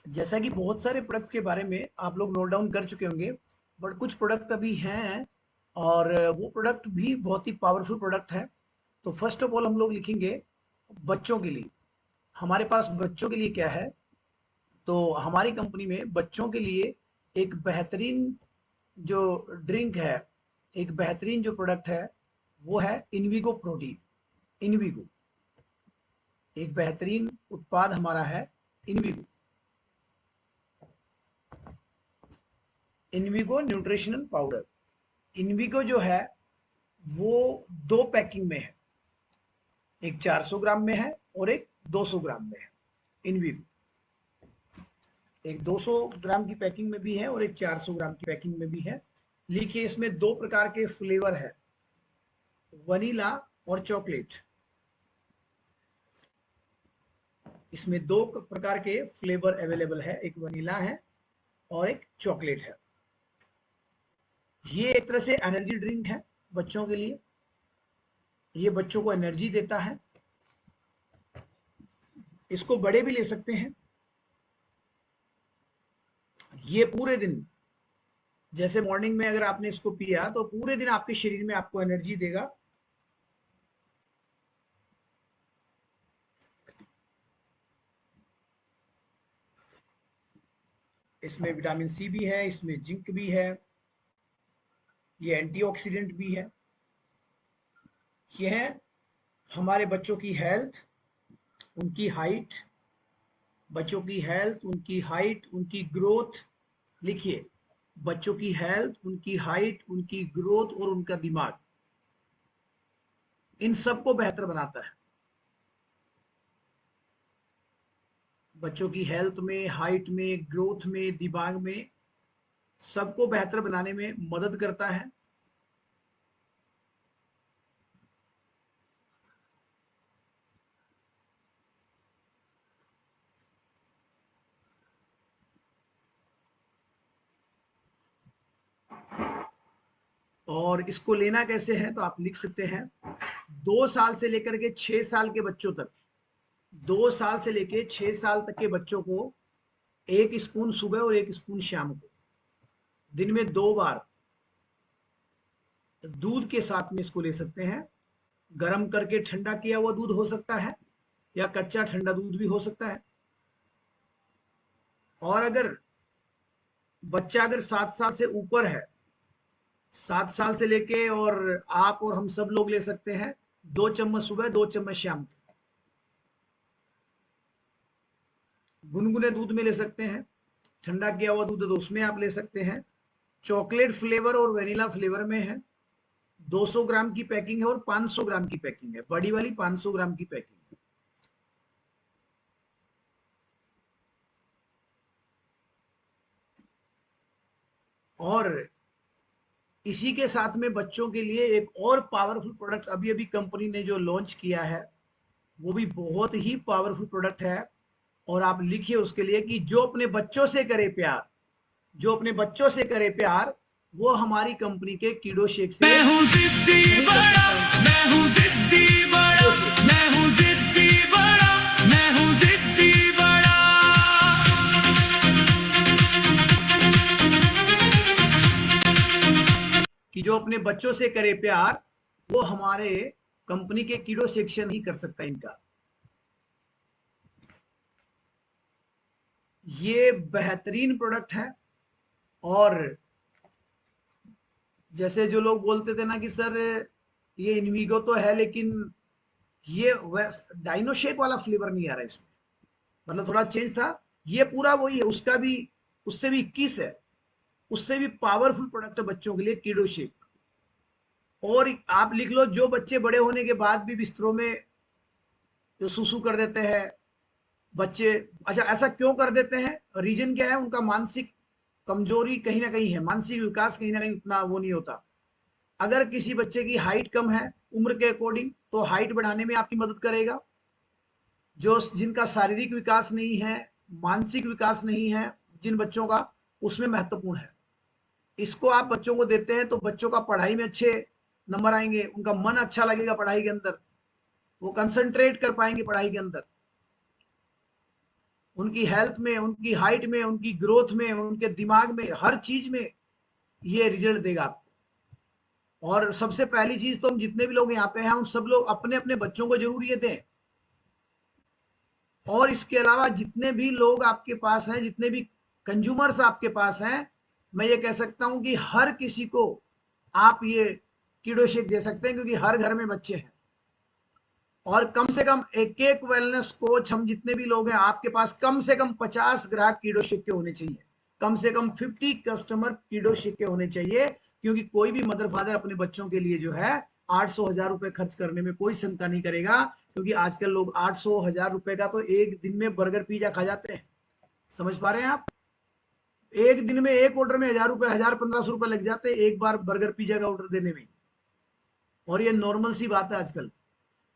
जैसा कि बहुत सारे प्रोडक्ट्स के बारे में आप लोग नोट डाउन कर चुके होंगे, बट कुछ प्रोडक्ट अभी हैं और वो प्रोडक्ट भी बहुत ही पावरफुल प्रोडक्ट है। तो फर्स्ट ऑफ ऑल हम लोग लिखेंगे बच्चों के लिए। हमारे पास बच्चों के लिए क्या है? तो हमारी कंपनी में बच्चों के लिए एक बेहतरीन जो ड्रिंक है, एक बेहतरीन जो प्रोडक्ट है, वो है इनविगो प्रोटीन। इनविगो एक बेहतरीन उत्पाद हमारा है, इनविगो। इनविगो न्यूट्रिशनल पाउडर। इनविगो जो है वो दो पैकिंग में है, एक 400 ग्राम में है और एक 200 ग्राम में है। इनविगो एक 200 ग्राम की पैकिंग में भी है और एक 400 ग्राम की पैकिंग में भी है। लिखिए, इसमें दो प्रकार के फ्लेवर है, वनीला और चॉकलेट। इसमें दो प्रकार के फ्लेवर अवेलेबल है, एक वनीला है और एक चॉकलेट है। ये एक तरह से एनर्जी ड्रिंक है बच्चों के लिए। ये बच्चों को एनर्जी देता है। इसको बड़े भी ले सकते हैं। ये पूरे दिन, जैसे मॉर्निंग में अगर आपने इसको पिया तो पूरे दिन आपके शरीर में आपको एनर्जी देगा। इसमें विटामिन सी भी है, इसमें जिंक भी है, ये एंटीऑक्सीडेंट भी है। ये है हमारे बच्चों की हेल्थ, उनकी हाइट, बच्चों की हेल्थ, उनकी हाइट, उनकी ग्रोथ। लिखिए, बच्चों की हेल्थ, उनकी हाइट, उनकी ग्रोथ और उनका दिमाग, इन सबको बेहतर बनाता है। बच्चों की हेल्थ में, हाइट में, ग्रोथ में, दिमाग में, सबको बेहतर बनाने में मदद करता है। और इसको लेना कैसे है तो आप लिख सकते हैं, 2 साल से लेकर के 6 साल के बच्चों तक, 2 साल से लेकर 6 साल तक के बच्चों को 1 स्पून सुबह और 1 स्पून शाम को, दिन में 2 बार दूध के साथ में इसको ले सकते हैं। गर्म करके ठंडा किया हुआ दूध हो सकता है या कच्चा ठंडा दूध भी हो सकता है। और अगर बच्चा अगर 7 साल से ऊपर है, 7 साल से लेके, और आप और हम सब लोग ले सकते हैं 2 चम्मच सुबह, 2 चम्मच शाम को। गुनगुने दूध में ले सकते हैं, ठंडा किया हुआ दूध है तो उसमें आप ले सकते हैं। चॉकलेट फ्लेवर और वेनिला फ्लेवर में है। 200 ग्राम की पैकिंग है और 500 ग्राम की पैकिंग है, बड़ी वाली 500 ग्राम की पैकिंग है। और इसी के साथ में बच्चों के लिए एक और पावरफुल प्रोडक्ट अभी अभी कंपनी ने जो लॉन्च किया है, वो भी बहुत ही पावरफुल प्रोडक्ट है। और आप लिखिए उसके लिए कि जो अपने बच्चों से करे प्यार, जो अपने बच्चों से करे प्यार, वो हमारी कंपनी के कीड़ो शेक से मैं हूँ जिद्दी नहीं कर बड़ा, सकता। मैं हूँ जिद्दी बड़ा, मैं हूँ जिद्दी बड़ा, मैं हूँ जिद्दी बड़ा। कि जो अपने बच्चों से करे प्यार, वो हमारे कंपनी के कीड़ो सेक्शन ही कर सकता है इनका। ये बेहतरीन प्रोडक्ट है। और जैसे जो लोग बोलते थे ना कि सर ये इनविगो तो है लेकिन ये डाइनो शेक वाला फ्लेवर नहीं आ रहा इसमें, मतलब थोड़ा चेंज था। ये पूरा वही है, उसका भी, उससे भी 21 है, उससे भी पावरफुल प्रोडक्ट है बच्चों के लिए कीड़ो शेक। और आप लिख लो, जो बच्चे बड़े होने के बाद भी बिस्तरों में जो सुसु कर देते हैं बच्चे, अच्छा ऐसा क्यों कर देते हैं, रीजन क्या है? उनका मानसिक कमजोरी कहीं ना कहीं है, मानसिक विकास कहीं ना कहीं उतना वो नहीं होता। अगर किसी बच्चे की हाइट कम है उम्र के अकॉर्डिंग, तो हाइट बढ़ाने में आपकी मदद करेगा। जो जिनका शारीरिक विकास नहीं है, मानसिक विकास नहीं है जिन बच्चों का, उसमें महत्वपूर्ण है। इसको आप बच्चों को देते हैं तो बच्चों का पढ़ाई में अच्छे नंबर आएंगे, उनका मन अच्छा लगेगा पढ़ाई के अंदर, वो कंसंट्रेट कर पाएंगे पढ़ाई के अंदर, उनकी हेल्थ में, उनकी हाइट में, उनकी ग्रोथ में, उनके दिमाग में, हर चीज में ये रिजल्ट देगा आपको। और सबसे पहली चीज तो हम जितने भी लोग यहाँ पे हैं, हम सब लोग अपने अपने बच्चों को जरूर ये दें। और इसके अलावा जितने भी लोग आपके पास हैं, जितने भी कंज्यूमर्स आपके पास हैं, मैं ये कह सकता हूं कि हर किसी को आप ये कीडो शेक दे सकते हैं, क्योंकि हर घर में बच्चे हैं। और कम से कम एक एक वेलनेस कोच, हम जितने भी लोग हैं आपके पास, कम से कम 50 ग्राहक कीडो शेक के होने चाहिए, कम से कम 50 कस्टमर कीडो शेक के होने चाहिए। क्योंकि कोई भी मदर फादर अपने बच्चों के लिए जो है 800-1000 रुपए खर्च करने में कोई शंका नहीं करेगा। क्योंकि आजकल लोग 800-1000 रुपए का तो एक दिन में बर्गर पिज्जा खा जाते हैं। समझ पा रहे हैं आप? एक दिन में एक ऑर्डर में 1000 रुपए, 1000-1500 रुपए लग जाते हैं एक बार बर्गर पिज्जा का ऑर्डर देने में। और ये नॉर्मल सी बात है आजकल।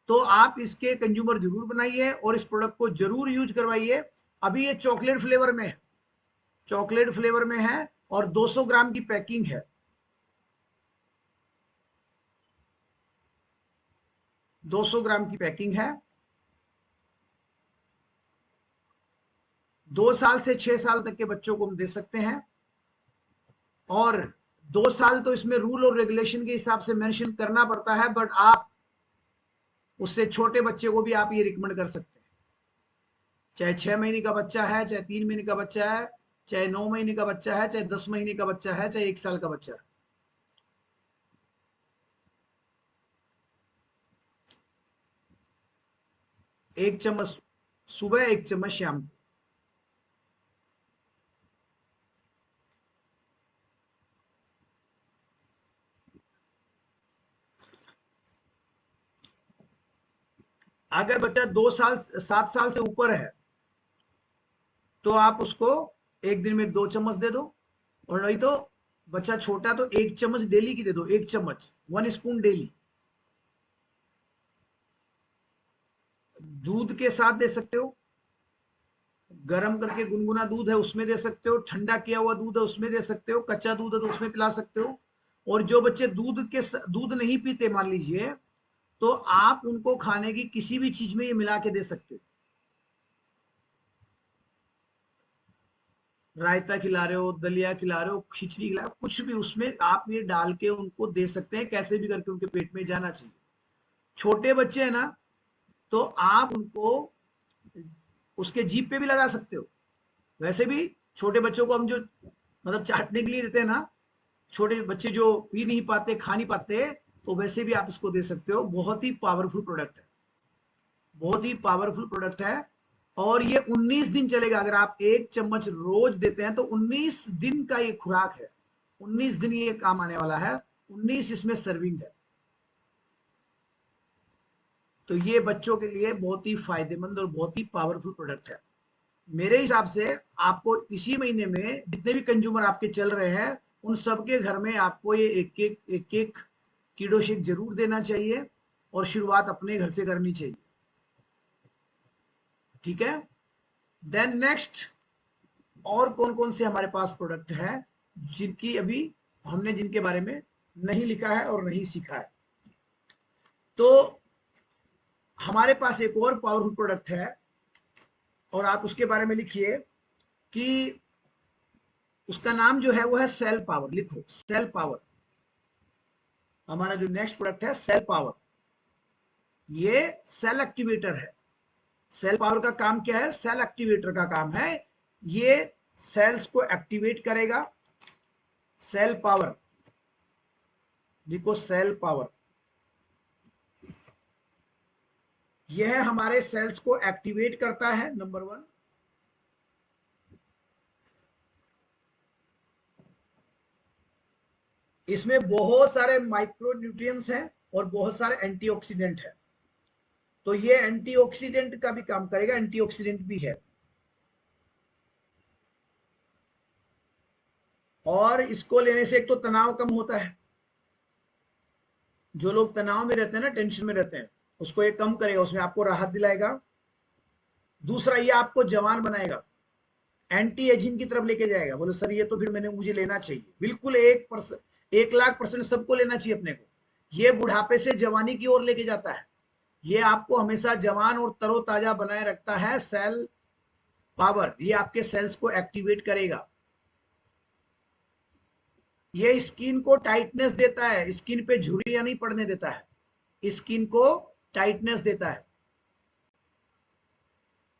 तो आप इसके कंज्यूमर जरूर बनाइए और इस प्रोडक्ट को जरूर यूज करवाइए। अभी ये चॉकलेट फ्लेवर में है, चॉकलेट फ्लेवर में है और 200 ग्राम की पैकिंग है। 200 ग्राम की पैकिंग है। 2 साल से 6 साल तक के बच्चों को हम दे सकते हैं। और 2 साल तो इसमें रूल और रेगुलेशन के हिसाब से मेंशन करना पड़ता है, बट आप उससे छोटे बच्चे को भी आप ये रिकमेंड कर सकते हैं। चाहे 6 महीने का बच्चा है, चाहे 3 महीने का बच्चा है, चाहे 9 महीने का बच्चा है, चाहे 10 महीने का बच्चा है, चाहे 1 साल का बच्चा है। एक चम्मच सुबह, एक चम्मच शाम को। अगर बच्चा 2 साल 7 साल से ऊपर है तो आप उसको एक दिन में 2 चम्मच दे दो। और नहीं तो बच्चा छोटा तो 1 चम्मच डेली की दे दो, 1 चम्मच, 1 स्पून डेली। दूध के साथ दे सकते हो, गर्म करके गुनगुना दूध है उसमें दे सकते हो, ठंडा किया हुआ दूध है उसमें दे सकते हो, कच्चा दूध है तो उसमें पिला सकते हो। और जो बच्चे दूध नहीं पीते मान लीजिए, तो आप उनको खाने की किसी भी चीज में ये मिला के दे सकते हो। रायता खिला रहे हो, दलिया खिला रहे हो, खिचड़ी खिला रहे हो, कुछ भी उसमें आप ये डाल के उनको दे सकते हैं। कैसे भी करके उनके पेट में जाना चाहिए। छोटे बच्चे हैं ना, तो आप उनको उसके जीभ पे भी लगा सकते हो। वैसे भी छोटे बच्चों को हम जो मतलब चाटने के लिए देते हैं ना, छोटे बच्चे जो पी नहीं पाते, खा नहीं पाते, तो वैसे भी आप इसको दे सकते हो। बहुत ही पावरफुल प्रोडक्ट है, बहुत ही पावरफुल प्रोडक्ट है। और ये 19 दिन चलेगा। अगर आप 1 चम्मच रोज देते हैं तो 19 दिन का ये खुराक है। 19 दिन ये काम आने वाला है, 19 इसमें सर्विंग है। तो ये बच्चों के लिए बहुत ही फायदेमंद और बहुत ही पावरफुल प्रोडक्ट है। मेरे हिसाब से आपको इसी महीने में जितने भी कंज्यूमर आपके चल रहे हैं, उन सबके घर में आपको ये एक एक कीडो शेक जरूर देना चाहिए। और शुरुआत अपने घर से करनी चाहिए। ठीक है। देन नेक्स्ट, और कौन कौन से हमारे पास प्रोडक्ट है जिनकी अभी हमने जिनके बारे में नहीं लिखा है और नहीं सीखा है। तो हमारे पास एक और पावरफुल प्रोडक्ट है, और आप उसके बारे में लिखिए कि उसका नाम जो है वो है सेल पावर। लिखो सेल पावर। हमारा जो नेक्स्ट प्रोडक्ट है सेल पावर, ये सेल एक्टिवेटर है। सेल पावर का काम क्या है? सेल एक्टिवेटर का काम है। ये सेल्स को एक्टिवेट करेगा। सेल पावर, लिखो सेल पावर। यह हमारे सेल्स को एक्टिवेट करता है, नंबर 1। इसमें बहुत सारे माइक्रो न्यूट्रिएंट्स हैं और बहुत सारे एंटीऑक्सीडेंट हैं। तो ये एंटीऑक्सीडेंट का भी काम करेगा, एंटीऑक्सीडेंट भी है। और इसको लेने से एक तो तनाव कम होता है। जो लोग तनाव में रहते हैं ना, टेंशन में रहते हैं, उसको ये कम करेगा, उसमें आपको राहत दिलाएगा। दूसरा, ये आपको जवान बनाएगा, एंटी एजिंग की तरफ लेके जाएगा। बोले सर ये तो फिर मुझे लेना चाहिए। बिल्कुल 1,00,000% सबको लेना चाहिए अपने को। ये बुढ़ापे से जवानी की ओर लेके जाता है। ये आपको हमेशा जवान और तरोताजा बनाए रखता है। सेल पावर, ये आपके सेल्स को एक्टिवेट करेगा। ये स्किन को टाइटनेस देता है, स्किन पे झुर्रियां नहीं पड़ने देता है, स्किन को टाइटनेस देता है।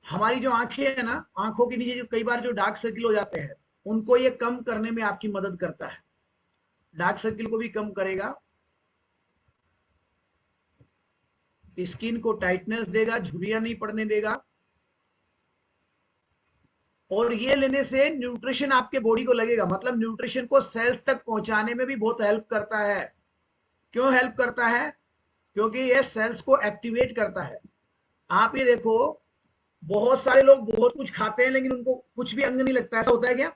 हमारी जो आंखें है ना, आंखों के नीचे जो कई बार जो डार्क सर्किल हो जाते हैं, उनको ये कम करने में आपकी मदद करता है, डार्क सर्किल को भी कम करेगा, स्किन को टाइटनेस देगा, झुर्रियां नहीं पड़ने देगा। और ये लेने से न्यूट्रिशन आपके बॉडी को लगेगा, मतलब न्यूट्रिशन को सेल्स तक पहुंचाने में भी बहुत हेल्प करता है। क्यों हेल्प करता है? क्योंकि ये सेल्स को एक्टिवेट करता है। आप ये देखो, बहुत सारे लोग बहुत कुछ खाते हैं लेकिन उनको कुछ भी अंग नहीं लगता, ऐसा होता है क्या?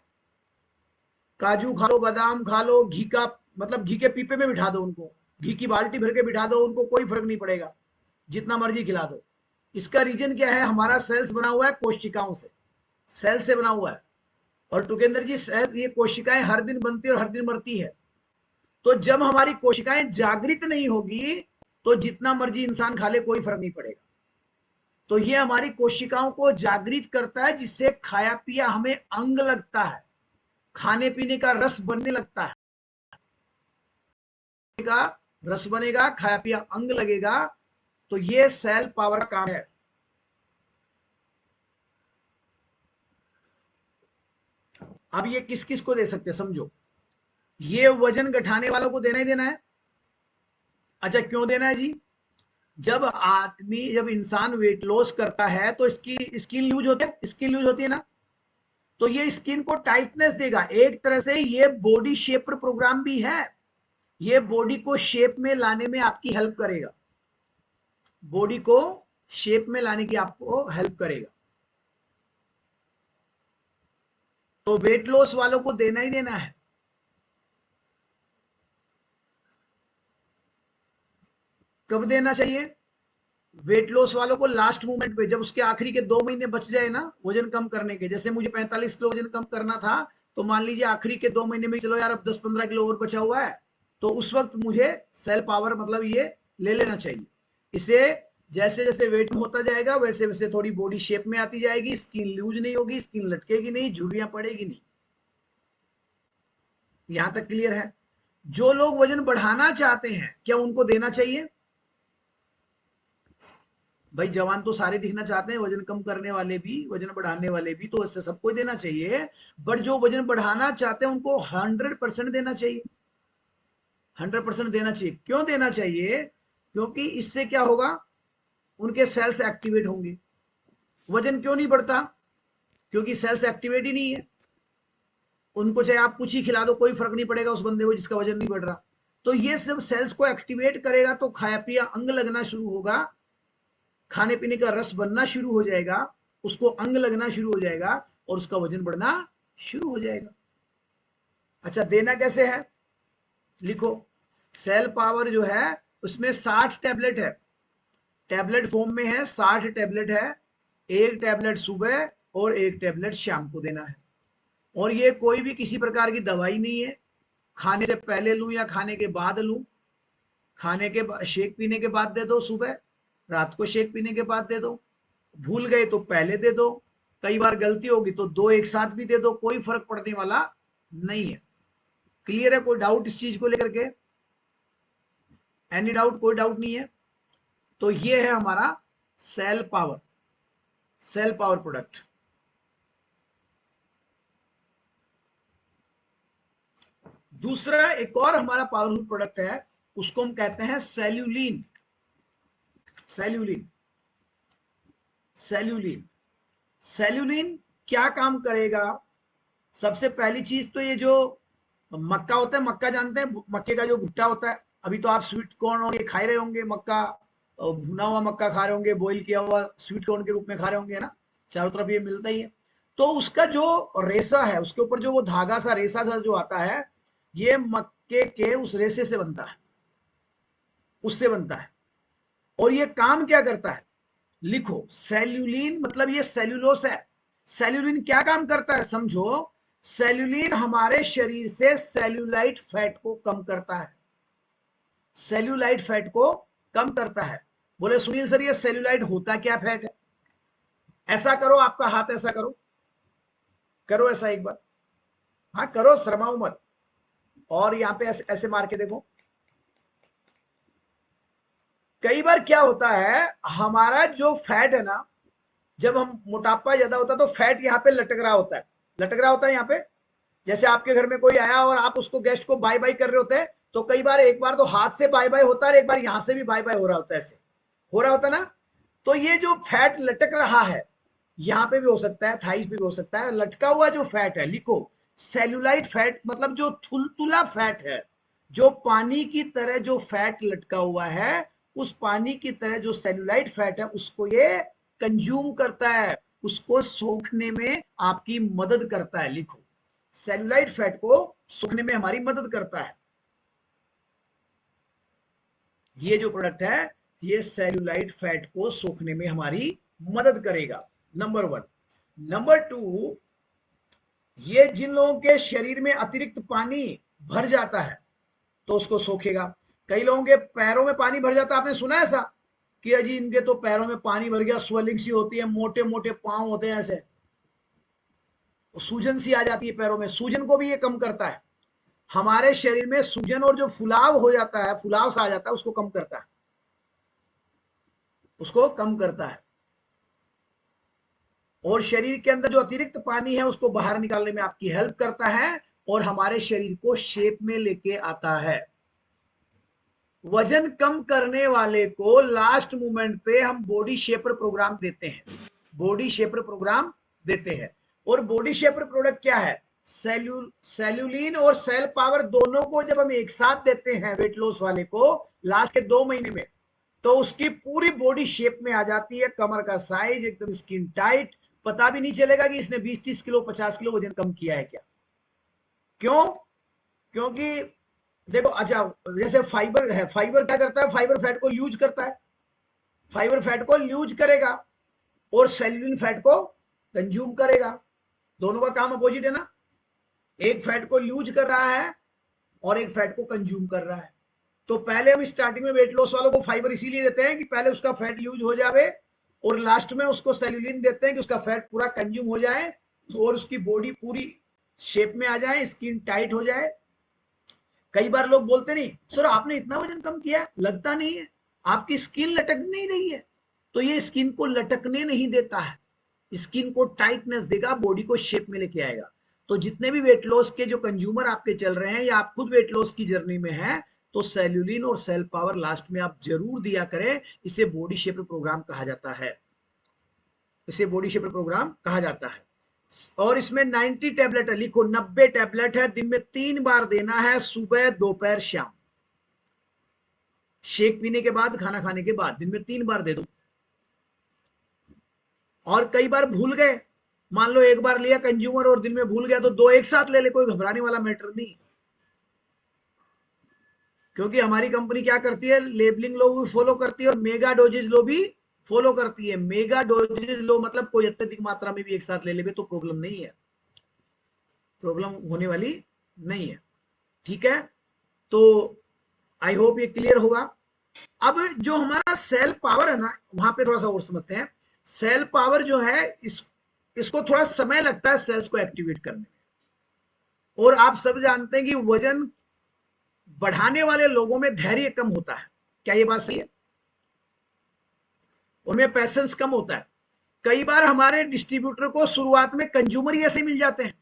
काजू खा लो, बादाम खा लो, घी का मतलब घी के पीपे में बिठा दो उनको, घी की बाल्टी भर के बिठा दो, उनको कोई फर्क नहीं पड़ेगा, जितना मर्जी खिला दो। इसका रीजन क्या है? हमारा सेल्स बना हुआ है कोशिकाओं से, सेल से बना हुआ है। और टुकेंद्र जी, सेल, ये कोशिकाएं हर दिन बनती है और हर दिन मरती है। तो जब हमारी कोशिकाएं जागृत नहीं होगी तो जितना मर्जी इंसान खा ले कोई फर्क नहीं पड़ेगा। तो ये हमारी कोशिकाओं को जागृत करता है, जिससे खाया पिया हमें अंग लगता है, खाने पीने का रस बनने लगता है, का रस बनेगा, खाया पिया अंग लगेगा। तो ये सेल पावर का काम है। अब ये किस किस को दे सकते हैं समझो। ये वजन घटाने वालों को देना ही देना है। अच्छा, क्यों देना है जी? जब इंसान वेट लॉस करता है तो इसकी स्किन लूज होती है, स्किन लूज होती है ना, तो ये स्किन को टाइटनेस देगा। एक तरह से ये बॉडी शेपर प्रोग्राम भी है, ये बॉडी को शेप में लाने में आपकी हेल्प करेगा, बॉडी को शेप में लाने की आपको हेल्प करेगा। तो वेट लॉस वालों को देना ही देना है। कब देना चाहिए? वेट लॉस वालों को लास्ट मोमेंट पे, जब उसके आखिरी के 2 महीने बच जाए ना वजन कम करने के। जैसे मुझे 45 किलो वजन कम करना था, तो मान लीजिए आखिरी के 2 महीने में, चलो यार अब 10-15 किलो और बचा हुआ है, तो उस वक्त मुझे सेल पावर मतलब ये ले लेना चाहिए। इसे जैसे जैसे वेट होता जाएगा वैसे वैसे थोड़ी बॉडी शेप में आती जाएगी, स्किन लूज नहीं होगी, स्किन लटकेगी नहीं, झुर्रियां पड़ेगी नहीं। यहां तक क्लियर है? जो लोग वजन बढ़ाना चाहते हैं, क्या उनको देना चाहिए? भाई जवान तो सारे दिखना चाहते हैं, वजन कम करने वाले भी, वजन बढ़ाने वाले भी, तो इससे सबको देना चाहिए। बट जो वजन बढ़ाना चाहते हैं उनको 100% देना चाहिए, 100% देना चाहिए। क्यों देना चाहिए? क्योंकि इससे क्या होगा, उनके सेल्स एक्टिवेट होंगे। वजन क्यों नहीं बढ़ता? क्योंकि सेल्स एक्टिवेट ही नहीं है। उनको चाहे आप कुछ ही खिला दो, कोई फर्क नहीं पड़ेगा उस बंदे को जिसका वजन नहीं बढ़ रहा। तो ये सब सेल्स को एक्टिवेट करेगा तो खाया पिया अंग लगना शुरू होगा, खाने पीने का रस बनना शुरू हो जाएगा, उसको अंग लगना शुरू हो जाएगा और उसका वजन बढ़ना शुरू हो जाएगा। अच्छा, देना कैसे है? लिखो, सेल पावर जो है उसमें 60 टैबलेट है, टैबलेट फॉर्म में है, 60 टैबलेट है। एक टैबलेट सुबह और एक टैबलेट शाम को देना है। और ये कोई भी किसी प्रकार की दवाई नहीं है, खाने से पहले लूं या खाने के बाद लूं। खाने के बाद शेक पीने के बाद दे दो सुबह, रात को शेक पीने के बाद दे दो, भूल गए तो पहले दे दो, कई बार गलती होगी तो 2 एक साथ भी दे दो, कोई फर्क पड़ने वाला नहीं है। क्लियर है? कोई डाउट इस चीज को लेकर के? Any doubt? कोई डाउट नहीं है। तो ये है हमारा cell power, cell power product. दूसरा एक और हमारा पावरफुल प्रोडक्ट है, उसको हम कहते हैं सेल्यूलिन। सेल्यूलिन, सेल्यूलिन, सेल्यूलिन क्या काम करेगा? सबसे पहली चीज तो ये जो मक्का होता है, मक्का जानते हैं, मक्के का जो भुट्टा होता है, अभी तो आप स्वीट कॉर्न और ये खा रहे होंगे, मक्का भुना हुआ मक्का खा रहे होंगे, बॉईल किया हुआ स्वीट कॉर्न के रूप में खा रहे होंगे ना, चारों तरफ ये मिलता ही है। तो उसका जो रेशा है, उसके ऊपर जो वो धागा सा रेशा सा जो आता है, ये मक्के के उस रेशे से बनता है, उससे बनता है। और ये काम क्या करता है? लिखो, सेल्यूलिन मतलब ये सेल्यूलोस है। सेल्यूलिन क्या काम करता है समझो। सेल्यूलिन हमारे शरीर से सेल्यूलाइट फैट को कम करता है, सेल्यूलाइट फैट को कम करता है। बोले सुनील सर, ये सेल्यूलाइट होता क्या फैट है? ऐसा करो, आपका हाथ ऐसा करो, करो ऐसा एक बार, हाँ करो, शर्माओ मत। और यहाँ पे ऐसे ऐसे मार के देखो। कई बार क्या होता है, हमारा जो फैट है ना, जब हम मोटापा ज्यादा होता है तो फैट यहाँ पे लटक रहा होता है, लटक रहा होता है यहाँ पे। जैसे आपके घर में कोई आया और आप उसको गेस्ट को बाय बाय कर रहे होते हैं, तो कई बार एक बार तो हाथ से बाय बाय होता है और एक बार यहां से भी बाय बाय हो रहा होता है, ऐसे हो रहा होता है ना। तो ये जो फैट लटक रहा है, यहाँ पे भी हो सकता है, थाइस पे भी हो सकता है, लटका हुआ जो फैट है, लिखो सेल्यूलाइट फैट, मतलब जो थुलथुला फैट है, जो पानी की तरह जो फैट लटका हुआ है, उस पानी की तरह जो सेल्यूलाइट फैट है, उसको ये कंज्यूम करता है, उसको सोखने में आपकी मदद करता है। लिखो, सेल्यूलाइट फैट को सोखने में हमारी मदद करता है। ये जो प्रोडक्ट है, ये सेल्यूलाइट फैट को सोखने में हमारी मदद करेगा, नंबर 1। नंबर 2, ये जिन लोगों के शरीर में अतिरिक्त पानी भर जाता है तो उसको सोखेगा। कई लोगों के पैरों में पानी भर जाता है, आपने सुना है ऐसा कि अजी इनके तो पैरों में पानी भर गया, स्वेलिंग सी होती है, मोटे मोटे पांव होते हैं ऐसे, सूजन सी आ जाती है पैरों में, सूजन को भी ये कम करता है। हमारे शरीर में सूजन और जो फुलाव हो जाता है, फुलाव सा आ जाता है, उसको कम करता है, उसको कम करता है। और शरीर के अंदर जो अतिरिक्त पानी है उसको बाहर निकालने में आपकी हेल्प करता है और हमारे शरीर को शेप में लेके आता है। वजन कम करने वाले को लास्ट मोमेंट पे हम बॉडी शेपर प्रोग्राम देते हैं, बॉडी शेपर प्रोग्राम देते हैं। और बॉडी शेपर प्रोडक्ट क्या है, सेल्यूलिन और सेल पावर दोनों को जब हम एक साथ देते हैं वेट लॉस वाले को लास्ट के 2 महीने में, तो उसकी पूरी बॉडी शेप में आ जाती है, कमर का साइज एकदम स्किन टाइट, पता भी नहीं चलेगा कि इसने 20-30 किलो 50 किलो वजन कम किया है क्या। क्यों? क्योंकि देखो, अच्छा जैसे फाइबर है, फाइबर क्या करता है, फाइबर फैट को ल्यूज करता है, फाइबर फैट को ल्यूज करेगा और सेल्यूलिन फैट को कंज्यूम करेगा। दोनों का काम अपोजिट है ना, एक फैट को ल्यूज कर रहा है और एक फैट को कंज्यूम कर रहा है। तो पहले हम स्टार्टिंग में वेट लॉस वालों को फाइबर इसीलिए देते हैं कि पहले उसका फैट यूज हो जाए और लास्ट में उसको सेल्यूलिन देते हैं कि उसका फैट पूरा कंज्यूम हो जाए और उसकी बॉडी पूरी शेप में आ जाए, स्किन टाइट हो जाए। कई बार लोग बोलते नहीं सर आपने इतना वजन कम किया, लगता नहीं है, आपकी स्किन लटक नहीं रही है। तो ये स्किन को लटकने नहीं देता है, स्किन को टाइटनेस देगा, बॉडी को शेप में लेके आएगा। तो जितने भी वेट लॉस के जो कंज्यूमर आपके चल रहे हैं या आप खुद वेट लॉस की जर्नी में हैं, तो सेल्यूलिन और सेल पावर लास्ट में आप जरूर दिया करें। इसे बॉडी शेपर प्रोग्राम कहा जाता है, इसे बॉडी शेपर प्रोग्राम कहा जाता है। और इसमें 90 टैबलेट है, लिखो 90 टैबलेट है, दिन में 3 बार देना है, सुबह दोपहर शाम, शेक पीने के बाद खाना खाने के बाद दिन में 3 बार दे दो। और कई बार भूल गए, मान लो एक बार लिया कंज्यूमर और दिन में भूल गया, तो 2 एक साथ ले ले, कोई घबराने वाला मैटर नहीं। क्योंकि हमारी कंपनी क्या करती है, लेबलिंग लो भी फॉलो करती है और मेगा डोजेज लो भी फॉलो करती है। मेगा डोजेज लो मतलब कोई अत्यधिक मात्रा में भी एक साथ ले ले तो प्रॉब्लम नहीं है, प्रॉब्लम होने वाली नहीं है, ठीक है। तो आई होप ये क्लियर होगा। अब जो हमारा सेल पावर है ना, वहां पे थोड़ा सा और समझते हैं। सेल पावर जो है इसको थोड़ा समय लगता है सेल्स को एक्टिवेट करने में। और आप सब जानते हैं कि वजन बढ़ाने वाले लोगों में धैर्य कम होता है, क्या ये बात सही है? उनमें पैसेंस कम होता है। कई बार हमारे डिस्ट्रीब्यूटर को शुरुआत में कंज्यूमर ही ऐसे मिल जाते हैं।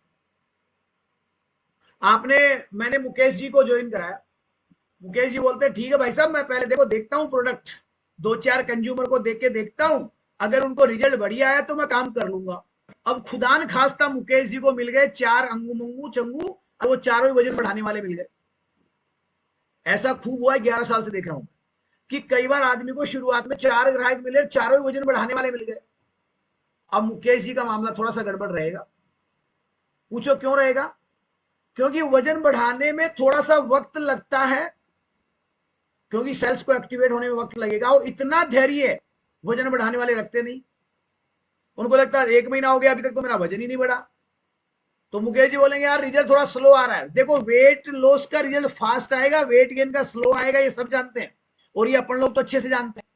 मैंने मुकेश जी को ज्वाइन कराया, मुकेश जी बोलते हैं ठीक है भाई साहब, मैं पहले देखता हूं प्रोडक्ट, 2-4 कंज्यूमर को देख के देखता हूं, अगर उनको रिजल्ट बढ़िया आया तो मैं काम कर लूंगा। अब खुदान खास्ता मुकेश जी को मिल गए 4 अंगू मंगू चंगू और वो चारों ही वजन बढ़ाने वाले मिल गए। ऐसा खूब हुआ है, 11 साल से देख रहा हूं कि कई बार आदमी को शुरुआत में 4 ग्राहक मिले, चारों ही वजन बढ़ाने वाले मिल गए। अब मुकेश जी का मामला थोड़ा सा गड़बड़ रहेगा। पूछो क्यों रहेगा? क्योंकि वजन बढ़ाने में थोड़ा सा वक्त लगता है, क्योंकि सेल्स को एक्टिवेट होने में वक्त लगेगा। और इतना धैर्य वजन बढ़ाने वाले रखते नहीं, उनको लगता है 1 महीना हो गया अभी तक तो मेरा वजन ही नहीं बढ़ा। तो मुकेश जी बोलेंगे यार रिजल्ट थोड़ा स्लो आ रहा है। देखो, वेट लॉस का रिजल्ट फास्ट आएगा, वेट गेन का स्लो आएगा, ये सब जानते हैं और ये अपन लोग तो अच्छे से जानते हैं।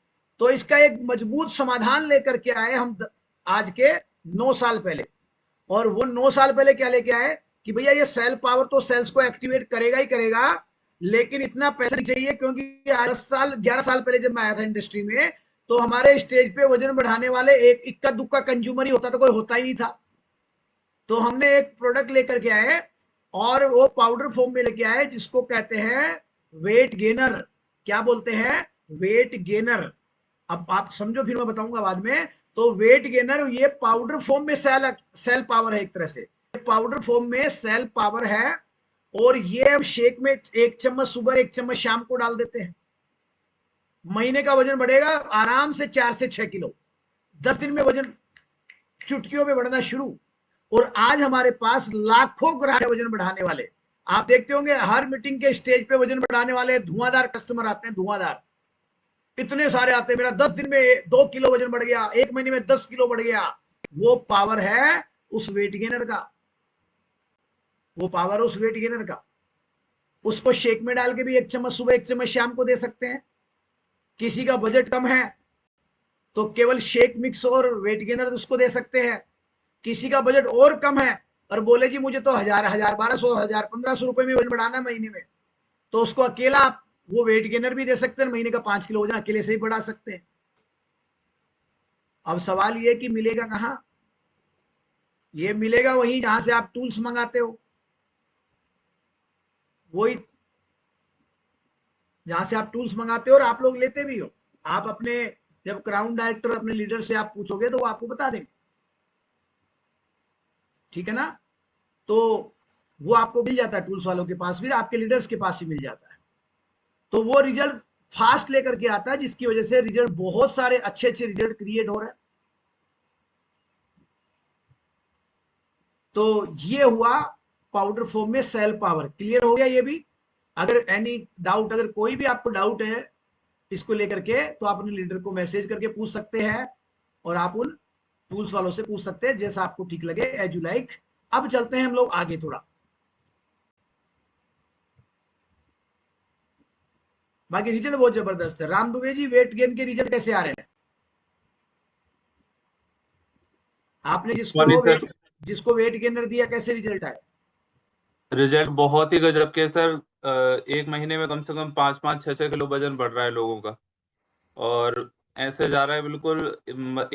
तो इसका एक मजबूत समाधान लेकर के आए हम आज के 9 साल पहले। और वो 9 साल पहले क्या लेके आए कि भैया ये सेल पावर तो सेल्स को एक्टिवेट करेगा ही करेगा, लेकिन इतना पैसा नहीं चाहिए, क्योंकि आज 10 साल 11 साल पहले जब मैं आया था इंडस्ट्री में, तो हमारे स्टेज पे वजन बढ़ाने वाले एक इक्का दुक्का कंज्यूमर ही होता था, कोई होता ही नहीं था। तो हमने एक प्रोडक्ट लेकर के आए और वो पाउडर फॉर्म में लेके आए, जिसको कहते हैं वेट गेनर। क्या बोलते हैं? Weight gainer. अब आप समझो, फिर मैं बताऊंगा बाद में। तो वेट गेनर ये पाउडर फॉर्म में सेल पावर है, एक तरह से पाउडर फॉर्म में सेल पावर है। और ये हम शेक में 1 चम्मच सुबह 1 चम्मच शाम को डाल देते हैं। महीने का वजन बढ़ेगा आराम से 4 से 6 किलो। 10 दिन में वजन चुटकियों में बढ़ना शुरू। और आज हमारे पास लाखों ग्राहक वजन बढ़ाने वाले। आप देखते होंगे हर मीटिंग के स्टेज पे वजन बढ़ाने वाले धुआंधार कस्टमर आते हैं, धुआंधार इतने सारे आते हैं। मेरा 10 दिन में 2 किलो वजन बढ़ गया, 1 महीने में 10 किलो बढ़ गया। वो पावर है उस वेट गेनर का, वो पावर उस वेट गेनर का। उसको शेक में डाल के भी 1 चम्मच सुबह 1 चम्मच शाम को दे सकते हैं। किसी का बजट कम है तो केवल शेक मिक्स और वेट गेनर उसको दे सकते हैं। किसी का बजट और कम है और बोले जी मुझे तो 1200 1500 रुपए में वजन बढ़ाना है महीने में, तो उसको अकेला आप वो वेट गेनर भी दे सकते हैं। महीने का 5 किलो वजन अकेले से ही बढ़ा सकते हैं। अब सवाल ये कि मिलेगा कहां? ये मिलेगा वहीं जहां से आप टूल्स मंगाते हो, वही जहां से आप टूल्स मंगाते हो और आप लोग लेते भी हो। आप अपने जब क्राउन डायरेक्टर अपने लीडर से आप पूछोगे तो वो आपको बता देंगे, ठीक है ना? तो वो आपको मिल जाता है टूल्स वालों के पास, फिर आपके लीडर्स के पास ही मिल जाता है। तो वो रिजल्ट फास्ट लेकर के आता है, जिसकी वजह से रिजल्ट बहुत सारे अच्छे अच्छे रिजल्ट क्रिएट हो रहे हैं। तो ये हुआ पाउडर फॉर्म में सेल पावर। क्लियर हो गया ये भी? अगर एनी डाउट, अगर कोई भी आपको डाउट है इसको लेकर के, तो आप अपने लीडर को मैसेज करके पूछ सकते हैं और आप उन टूल्स वालों से पूछ सकते हैं, जैसा आपको ठीक लगे, एज यू लाइक। अब चलते हैं हम लोग आगे थोड़ा। बाकी रिजल्ट बहुत जबरदस्त है। राम दुबे जी, वेट गेन के रिजल्ट कैसे आ रहे हैं? आपने मॉर्निंग सर। जिसको वेट गेनर दिया, कैसे रिजल्ट आए? रिजल्ट बहुत ही गजब के सर। एक महीने में कम से कम 5-5 6-6 किलो वजन बढ़ रहा है लोगों का। और ऐसे जा रहा है बिल्कुल,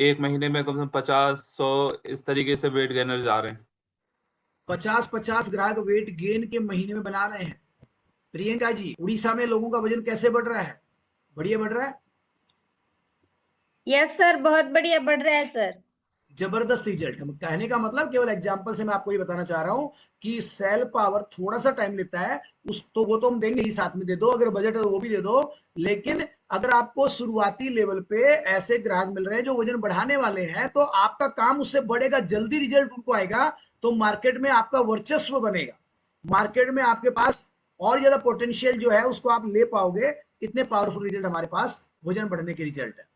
एक महीने में कम से कम 50-100 इस तरीके से वेट गेनर जा रहे हैं। 50-50 ग्राहक वेट गेन के महीने में बना रहे हैं। प्रियंका जी, उड़ीसा में लोगों का वजन कैसे बढ़ रहा है? बढ़िया बढ़ रहा है? यस सर, बहुत बढ़िया बढ़ रहा है सर। जबरदस्त रिजल्ट। हम कहने का मतलब केवल एग्जांपल से मैं आपको ये बताना चाह रहा हूं कि सेल पावर थोड़ा सा टाइम लेता है, उस तो वो तो हम देंगे ही, साथ में दे दो, अगर बजट है तो वो भी दे दो। लेकिन अगर आपको शुरुआती लेवल पे ऐसे ग्राहक मिल रहे हैं जो वजन बढ़ाने वाले हैं, तो आपका काम उससे बढ़ेगा, जल्दी रिजल्ट उनको आएगा, तो मार्केट में आपका वर्चस्व बनेगा। मार्केट में आपके पास और ज्यादा पोटेंशियल जो है उसको आप ले पाओगे। इतने पावरफुल रिजल्ट हमारे पास वजन बढ़ने के रिजल्ट है।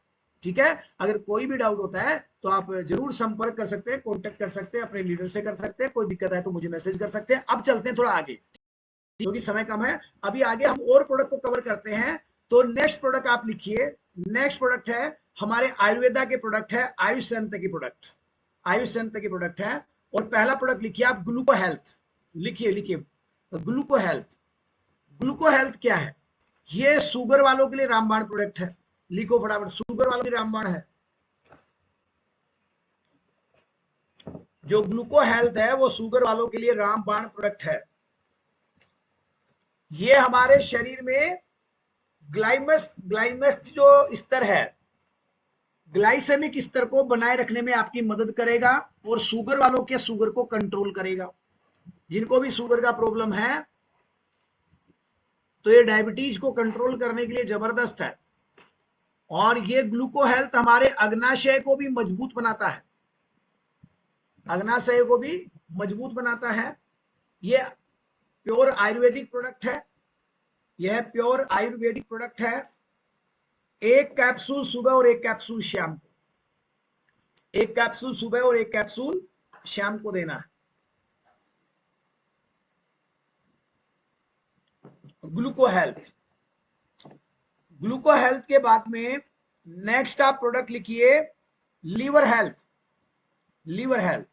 ठीक है? अगर कोई भी डाउट होता है तो आप जरूर संपर्क कर सकते हैं, कॉन्टेक्ट कर सकते हैं, अपने लीडर से कर सकते हैं। कोई दिक्कत है तो मुझे मैसेज कर सकते हैं। अब चलते हैं थोड़ा आगे, क्योंकि समय कम है। अभी आगे हम और प्रोडक्ट को कवर करते हैं। तो नेक्स्ट प्रोडक्ट आप लिखिए। नेक्स्ट प्रोडक्ट है हमारे आयुर्वेदा के प्रोडक्ट है, आयुष संत की प्रोडक्ट, आयुष संत की प्रोडक्ट है। और पहला प्रोडक्ट लिखिए आप, ग्लूको हेल्थ। लिखिए लिखिए, ग्लूको हेल्थ। ग्लूको हेल्थ क्या है? ये शुगर वालों के लिए रामबाण प्रोडक्ट है। लिखो फटाफट, शुगर वालों के लिए रामबाण है। जो ग्लूको हेल्थ है वो शुगर वालों के लिए रामबाण प्रोडक्ट है। ये हमारे शरीर में ग्लाइमेक्स जो स्तर है, ग्लाइसेमिक स्तर को बनाए रखने में आपकी मदद करेगा और शुगर वालों के शुगर को कंट्रोल करेगा। जिनको भी शुगर का प्रॉब्लम है तो ये डायबिटीज को कंट्रोल करने के लिए जबरदस्त है। और ये ग्लूको हेल्थ हमारे अग्नाशय को भी मजबूत बनाता है, अग्नाशय को भी मजबूत बनाता है। ये प्योर आयुर्वेदिक प्रोडक्ट है, यह प्योर आयुर्वेदिक प्रोडक्ट है। एक कैप्सूल सुबह और एक कैप्सूल शाम को, एक कैप्सूल सुबह और एक कैप्सूल शाम को देना है। ग्लूको हेल्थ। ग्लूको हेल्थ के बाद में नेक्स्ट आप प्रोडक्ट लिखिए लीवर हेल्थ। लीवर हेल्थ,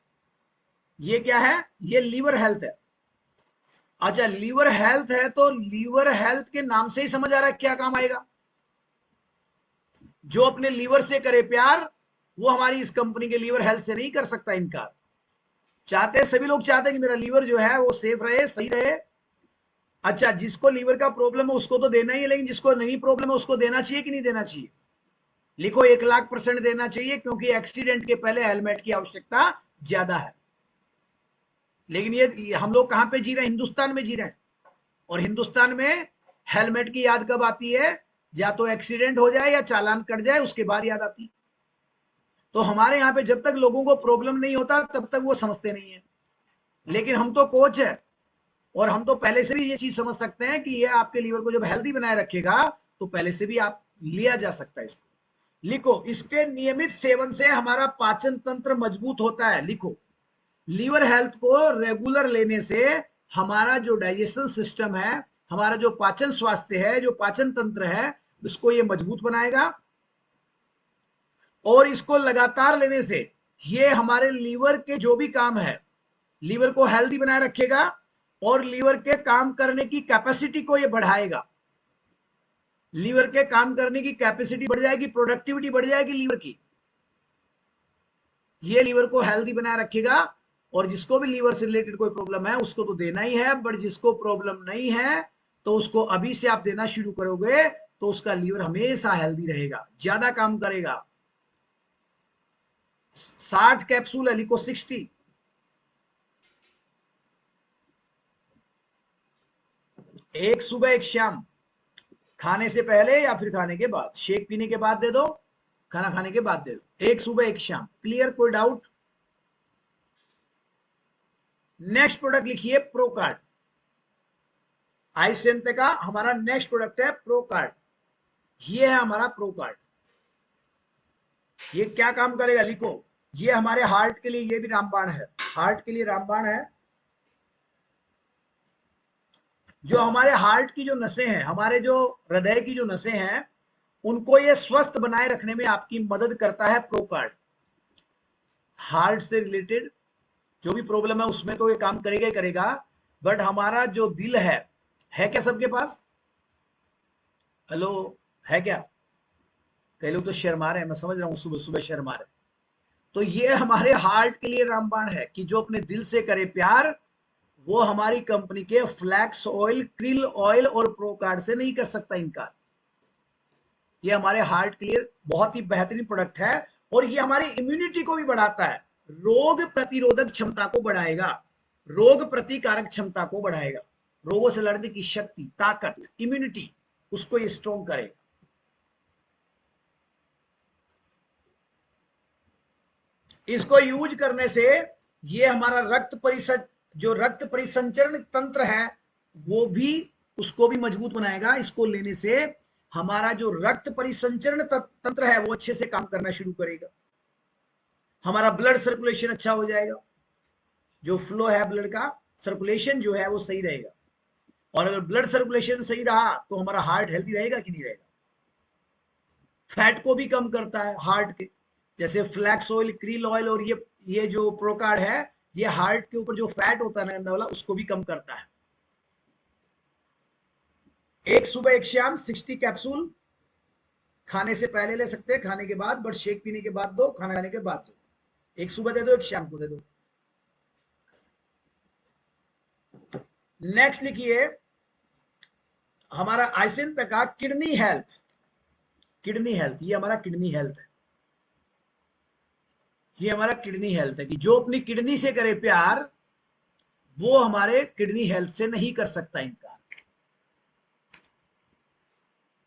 ये क्या है, ये लीवर हेल्थ है। अच्छा, लीवर हेल्थ है तो लीवर हेल्थ के नाम से ही समझ आ रहा है क्या काम आएगा। जो अपने लीवर से करे प्यार वो हमारी इस कंपनी के लीवर हेल्थ से नहीं कर सकता इनकार। चाहते सभी लोग चाहते हैं कि मेरा लीवर जो है वो सेफ रहे, सही रहे। अच्छा, जिसको लीवर का प्रॉब्लम है उसको तो देना ही है, लेकिन जिसको नहीं प्रॉब्लम है उसको देना चाहिए कि नहीं देना चाहिए। लिखो 1,00,000% देना चाहिए, क्योंकि एक्सीडेंट के पहले हेलमेट की आवश्यकता ज्यादा है। लेकिन ये हम लोग कहां पे जी रहे हैं, हिंदुस्तान में जी रहे हैं। और हिंदुस्तान में हेलमेट की याद कब आती है, या तो एक्सीडेंट हो जाए या चालान कट जाए उसके बाद याद आती। तो हमारे यहाँ पे जब तक लोगों को प्रॉब्लम नहीं होता तब तक वो समझते नहीं है। लेकिन हम तो कोच है और हम तो पहले से भी ये चीज समझ सकते हैं कि ये आपके लीवर को जब हेल्दी बनाए रखेगा तो पहले से भी आप लिया जा सकता है इसको। लिखो, इसके नियमित सेवन से हमारा पाचन तंत्र मजबूत होता है। लिखो, लीवर हेल्थ को रेगुलर लेने से हमारा जो डाइजेशन सिस्टम है, हमारा जो पाचन स्वास्थ्य है, जो पाचन तंत्र है, उसको ये मजबूत बनाएगा। और इसको लगातार लेने से ये हमारे लीवर के जो भी काम है, लीवर को हेल्दी बनाए रखेगा और लीवर के काम करने की कैपेसिटी को ये बढ़ाएगा। लीवर के काम करने की कैपेसिटी बढ़ जाएगी, प्रोडक्टिविटी बढ़ जाएगी लीवर की। ये लीवर को हेल्दी बनाए रखेगा। और जिसको भी लीवर से रिलेटेड कोई प्रॉब्लम है उसको तो देना ही है, बट जिसको प्रॉब्लम नहीं है तो उसको अभी से आप देना शुरू करोगे तो उसका लीवर हमेशा हेल्दी रहेगा, ज्यादा काम करेगा। 60 कैप्सूल है, लिखो 60। एक सुबह एक शाम, खाने से पहले या फिर खाने के बाद, शेक पीने के बाद दे दो, खाना खाने के बाद दे दो। एक सुबह एक शाम, क्लियर, कोई डाउट। नेक्स्ट प्रोडक्ट लिखिए प्रोकार्ड। आइसेंट का हमारा नेक्स्ट प्रोडक्ट है प्रोकार्ड। ये है हमारा प्रोकार्ड। ये क्या काम करेगा, लिखो, ये हमारे हार्ट के लिए, ये भी रामबाण है, हार्ट के लिए रामबाण है। जो हमारे हार्ट की जो नसें हैं, हमारे जो हृदय की जो नसें हैं, उनको ये स्वस्थ बनाए रखने में आपकी मदद करता है प्रोकार्ड। हार्ट से रिलेटेड जो भी प्रॉब्लम है उसमें तो ये काम करेगा ही करेगा, बट हमारा जो दिल है क्या सबके पास? हेलो, है क्या? कई लोग तो शर्मा रहे हैं, मैं समझ रहा हूँ, सुबह सुबह शर्मा रहे। तो ये हमारे हार्ट के लिए रामबाण है कि जो अपने दिल से करे प्यार वो हमारी कंपनी के फ्लैक्स ऑयल, क्रिल ऑयल और प्रोकार्ड से नहीं कर सकता इनकार। ये हमारे हार्ट के लिए बहुत ही बेहतरीन प्रोडक्ट है और ये हमारी इम्यूनिटी को भी बढ़ाता है, रोग प्रतिरोधक क्षमता को बढ़ाएगा, रोग प्रतिकारक क्षमता को बढ़ाएगा, रोगों से लड़ने की शक्ति, ताकत, इम्यूनिटी, उसको ये स्ट्रॉन्ग करेगा। इसको यूज करने से ये हमारा रक्त परिसंचरण तंत्र है वो भी, उसको भी मजबूत बनाएगा। इसको लेने से हमारा जो रक्त परिसंचरण तंत्र है वो अच्छे से काम करना शुरू करेगा। हमारा ब्लड सर्कुलेशन अच्छा हो जाएगा, जो फ्लो है ब्लड का, सर्कुलेशन जो है वो सही रहेगा। और अगर ब्लड सर्कुलेशन सही रहा तो हमारा हार्ट हेल्दी रहेगा कि नहीं रहेगा। फैट को भी कम करता है हार्ट के, जैसे फ्लैक्स ऑयल, क्रिल ऑयल और ये जो प्रोकार्ड है, ये हार्ट के ऊपर जो फैट होता है ना वाला, उसको भी कम करता है। एक सुबह एक शाम 60 कैप्सूल, खाने से पहले ले सकते हैं, खाने के बाद, बट शेक पीने के बाद दो, खाना खाने के बाद दो। एक सुबह दे दो, एक शाम को दे दो। नेक्स्ट लिखिए हमारा आइसेंट का किडनी हेल्थ। किडनी हेल्थ, ये हमारा किडनी हेल्थ है। ये हमारा किडनी हेल्थ है कि जो अपनी किडनी से करे प्यार वो हमारे किडनी हेल्थ से नहीं कर सकता इनकार।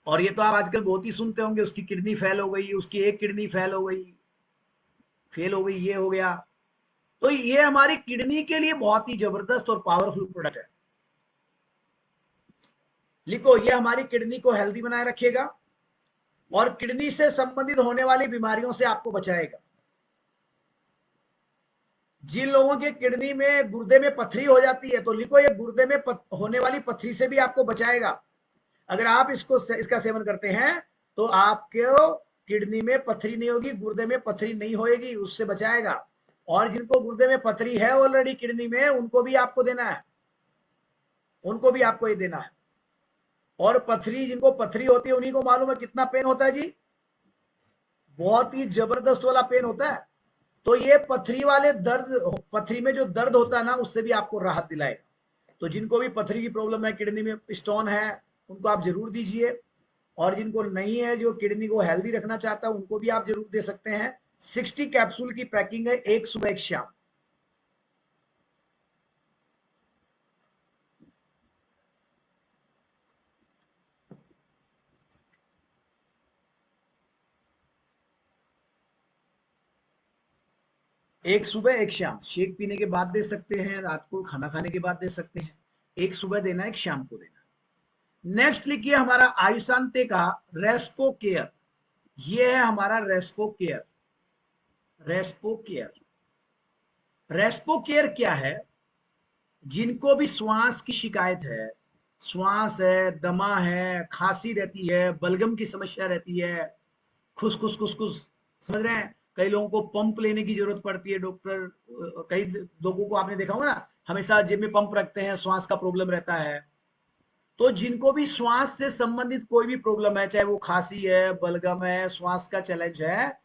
और ये तो आप आजकल बहुत ही सुनते होंगे, उसकी किडनी फेल हो गई, उसकी एक किडनी फेल हो गई, ये हो गया। तो ये हमारी किडनी के लिए बहुत ही जबरदस्त और पावरफुल प्रोडक्ट है। लिखो, ये हमारी किडनी को हेल्दी बनाए रखेगा और किडनी से संबंधित होने वाली बीमारियों से आपको बचाएगा। जिन लोगों के किडनी में, गुर्दे में पथरी हो जाती है, तो लिखो, ये गुर्दे में होने वाली पथरी से भी आपको बचाएगा। अगर आप इसका सेवन करते हैं तो आपको किडनी में पथरी नहीं होगी, गुर्दे में पथरी नहीं होगी, उससे बचाएगा। और जिनको गुर्दे में पथरी है ऑलरेडी किडनी में, उनको भी आपको देना है, उनको भी आपको ये देना है। और पथरी, जिनको पथरी होती है उन्हीं को मालूम है कितना पेन होता है जी, बहुत ही जबरदस्त वाला पेन होता है। तो ये पथरी वाले दर्द, पथरी में जो दर्द होता है ना, उससे भी आपको राहत दिलाएगा। तो जिनको भी पथरी की प्रॉब्लम है, किडनी में स्टोन है, उनको आप जरूर दीजिए। और जिनको नहीं है, जो किडनी को हेल्दी रखना चाहता है, उनको भी आप जरूर दे सकते हैं। 60 कैप्सूल की पैकिंग है, एक सुबह एक शाम। एक सुबह एक शाम, शेक पीने के बाद दे सकते हैं, रात को खाना खाने के बाद दे सकते हैं। एक सुबह देना, एक शाम को देना। नेक्स्ट लिखिए हमारा आयुषांते का रेस्पो केयर। ये है हमारा Respo care. Respo care, Respo care क्या है? जिनको भी श्वास की शिकायत है, श्वास है, दमा है, खांसी रहती है, बलगम की समस्या रहती है, खुस खुस खुस खुस, समझ रहे हैं? कई लोगों को पंप लेने की जरूरत पड़ती है, डॉक्टर, कई लोगों को आपने देखा होगा ना, हमेशा जेब में पंप रखते हैं, श्वास का प्रॉब्लम रहता है। तो जिनको भी श्वास से संबंधित कोई भी प्रॉब्लम है, चाहे वो खांसी है, बलगम है, श्वास का चैलेंज है,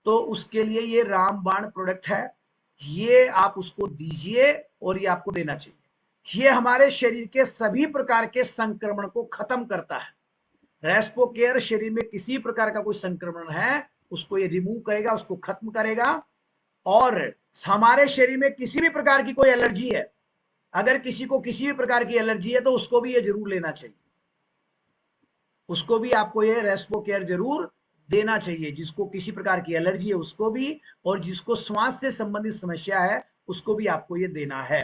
तो उसके लिए ये रामबाण प्रोडक्ट है। ये आप उसको दीजिए और ये आपको देना चाहिए। ये हमारे शरीर के सभी प्रकार के संक्रमण को खत्म करता है। रेस्पो केयर शरीर में किसी प्रकार का कोई संक्रमण है, उसको ये रिमूव करेगा, उसको खत्म करेगा। और हमारे शरीर में किसी भी प्रकार की कोई एलर्जी है, अगर किसी को किसी भी प्रकार की एलर्जी है, तो उसको भी ये जरूर लेना चाहिए, उसको भी आपको ये रेस्पो केयर जरूर देना चाहिए। जिसको किसी प्रकार की एलर्जी है उसको भी, और जिसको श्वास से संबंधित समस्या है उसको भी आपको ये देना है।